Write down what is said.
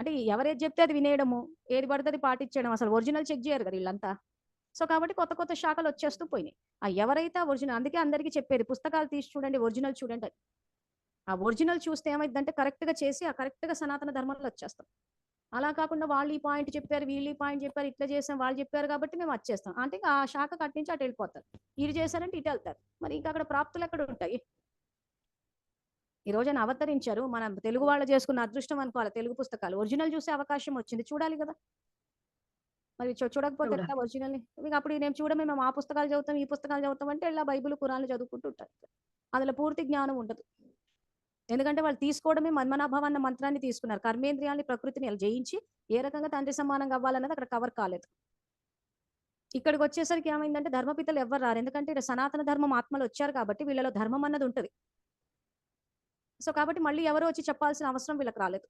అంటే ఎవరేది చెప్తే అది వినేయడము, ఏది పడితే అది పాటించడం, అసలు ఒరిజినల్ చెక్ చేయరు కదా వీళ్ళంతా. సో కాబట్టి కొత్త కొత్త శాఖలు వచ్చేస్తూ పోయినాయి. ఎవరైతే ఒరిజినల్, అందుకే అందరికీ చెప్పేది పుస్తకాలు తీసి చూడండి, ఒరిజినల్ చూడండి అని. ఆ ఒరిజినల్ చూస్తే ఏమైందంటే కరెక్ట్‌గా చేసి ఆ కరెక్ట్‌గా సనాతన ధర్మంలో వచ్చేస్తాం. అలా కాకుండా వాళ్ళు ఈ పాయింట్ చెప్పారు, వీళ్ళు ఈ పాయింట్ చెప్పారు, ఇట్లా చేసాం, వాళ్ళు చెప్పారు కాబట్టి మేము వచ్చేస్తాం. అంటే ఆ శాఖ కట్టించి అటు వెళ్ళిపోతారు. ఇది చేశారంటే ఇటు వెళ్తారు. మరి ఇంకా అక్కడ ప్రాప్తులు ఎక్కడ ఉంటాయి? ఈ రోజున అవతరించారు. మన తెలుగు వాళ్ళు చేసుకున్న అదృష్టం అనుకోవాలి తెలుగు పుస్తకాలు. ఒరిజినల్ చూసే అవకాశం వచ్చింది. చూడాలి కదా! మరి చూడకపోతే చూడాలి. ఎట్లా ఒరిజినల్‌ని? ఇక అప్పుడు మేము చూడమే, మేము ఆ పుస్తకాలు చదువుతాం, ఈ పుస్తకాలు చదువుతాం అంటే ఇలా బైబిల్, ఖురాన్లు చదువుకుంటూ ఉంటారు. అందులో పూర్తి జ్ఞానం ఉండదు. ఎందుకంటే వాళ్ళు తీసుకోవడమే మన్మనాభవ అన్న మంత్రాన్ని తీసుకున్నారు. కర్మేంద్రియాల్ని, ప్రకృతిని జయించి ఏ రకంగా తండ్రి సమానంగా అవ్వాలన్నది అక్కడ కవర్ కాలేదు. ఇక్కడికొచ్చేసరికి ఏమైందంటే ధర్మపితలు ఎవ్వరు రారు. ఎందుకంటే ఈడ సనాతన ధర్మం ఆత్మలు వచ్చారు కాబట్టి వీళ్ళలో ధర్మం అన్నది ఉంటది. సో కాబట్టి మళ్ళీ ఎవరో వచ్చి చెప్పాల్సిన అవసరం వీళ్ళకి రాలేదు.